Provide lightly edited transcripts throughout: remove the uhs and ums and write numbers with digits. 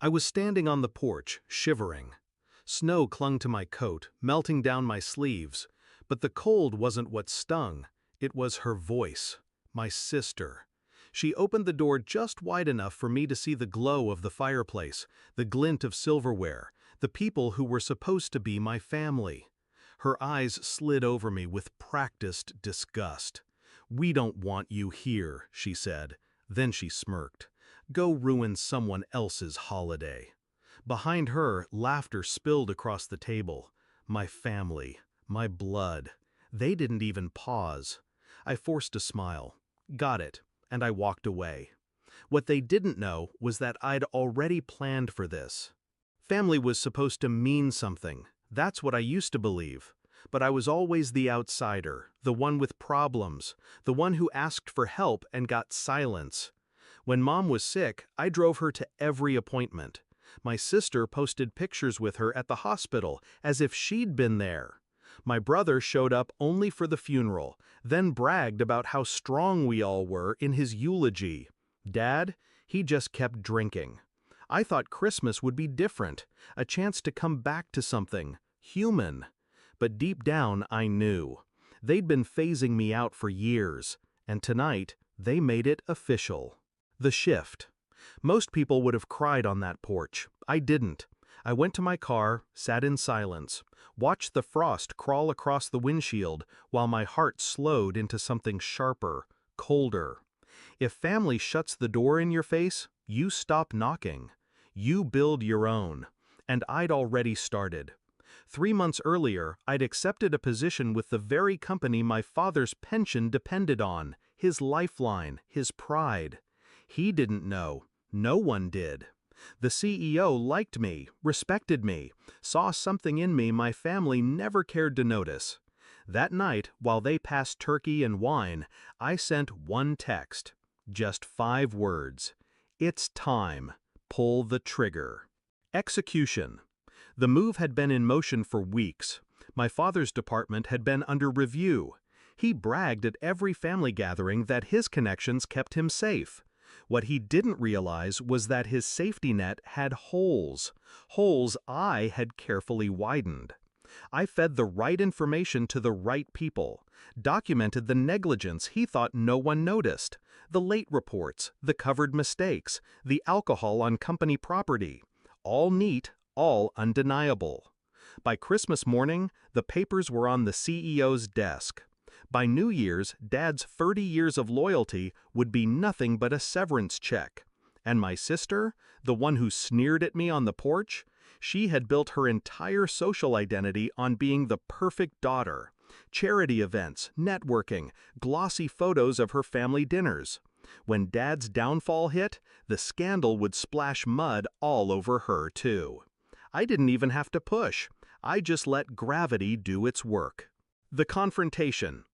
I was standing on the porch, shivering. Snow clung to my coat, melting down my sleeves, but the cold wasn't what stung, it was her voice, my sister. She opened the door just wide enough for me to see the glow of the fireplace, the glint of silverware, the people who were supposed to be my family. Her eyes slid over me with practiced disgust. "We don't want you here," she said. Then she smirked. "Go ruin someone else's holiday." Behind her, laughter spilled across the table. My family, my blood. They didn't even pause. I forced a smile. Got it, and I walked away. What they didn't know was that I'd already planned for this. Family was supposed to mean something. That's what I used to believe. But I was always the outsider, the one with problems, the one who asked for help and got silence. When Mom was sick, I drove her to every appointment. My sister posted pictures with her at the hospital, as if she'd been there. My brother showed up only for the funeral, then bragged about how strong we all were in his eulogy. Dad, he just kept drinking. I thought Christmas would be different, a chance to come back to something human. But deep down, I knew. They'd been phasing me out for years, and tonight, they made it official. The shift. Most people would have cried on that porch. I didn't. I went to my car, sat in silence, watched the frost crawl across the windshield while my heart slowed into something sharper, colder. If family shuts the door in your face, you stop knocking. You build your own. And I'd already started. 3 months earlier, I'd accepted a position with the very company my father's pension depended on, his lifeline, his pride. He didn't know. No one did. The CEO liked me, respected me, saw something in me my family never cared to notice. That night, while they passed turkey and wine, I sent one text. Just 5 words. "It's time. Pull the trigger." Execution. The move had been in motion for weeks. My father's department had been under review. He bragged at every family gathering that his connections kept him safe. What he didn't realize was that his safety net had holes. Holes I had carefully widened. I fed the right information to the right people, documented the negligence he thought no one noticed, the late reports, the covered mistakes, the alcohol on company property. All neat, all undeniable. By Christmas morning, the papers were on the CEO's desk. By New Year's, Dad's 30 years of loyalty would be nothing but a severance check. And my sister, the one who sneered at me on the porch, she had built her entire social identity on being the perfect daughter. Charity events, networking, glossy photos of her family dinners. When Dad's downfall hit, the scandal would splash mud all over her too. I didn't even have to push. I just let gravity do its work. The confrontation.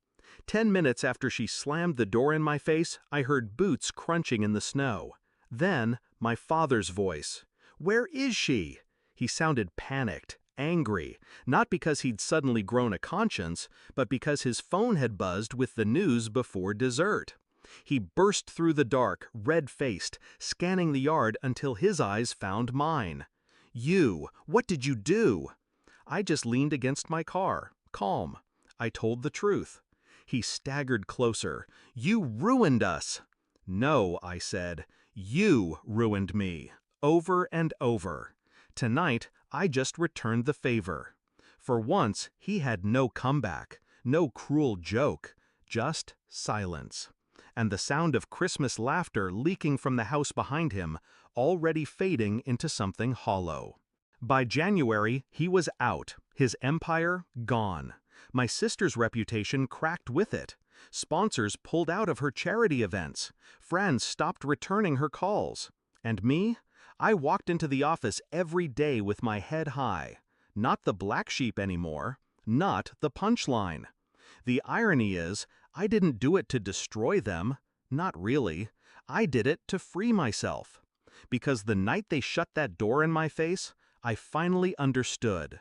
10 minutes after she slammed the door in my face, I heard boots crunching in the snow. Then, my father's voice. "Where is she?" He sounded panicked, angry, not because he'd suddenly grown a conscience, but because his phone had buzzed with the news before dessert. He burst through the dark, red-faced, scanning the yard until his eyes found mine. "You, what did you do?" I just leaned against my car, calm. I told the truth. He staggered closer. "You ruined us." "No," I said. "You ruined me." Over and over. Tonight, I just returned the favor. For once, he had no comeback, no cruel joke, just silence. And the sound of Christmas laughter leaking from the house behind him, already fading into something hollow. By January, he was out, his empire gone. My sister's reputation cracked with it. Sponsors pulled out of her charity events. Friends stopped returning her calls. And me? I walked into the office every day with my head high. Not the black sheep anymore. Not the punchline. The irony is, I didn't do it to destroy them. Not really. I did it to free myself. Because the night they shut that door in my face, I finally understood.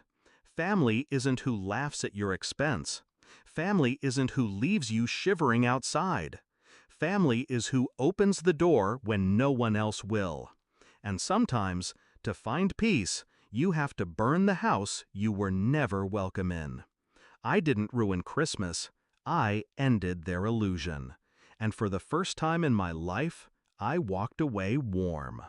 Family isn't who laughs at your expense. Family isn't who leaves you shivering outside. Family is who opens the door when no one else will. And sometimes, To find peace, you have to burn the house you were never welcome in. I didn't ruin Christmas. I ended their illusion. And for the first time in my life, I walked away warm.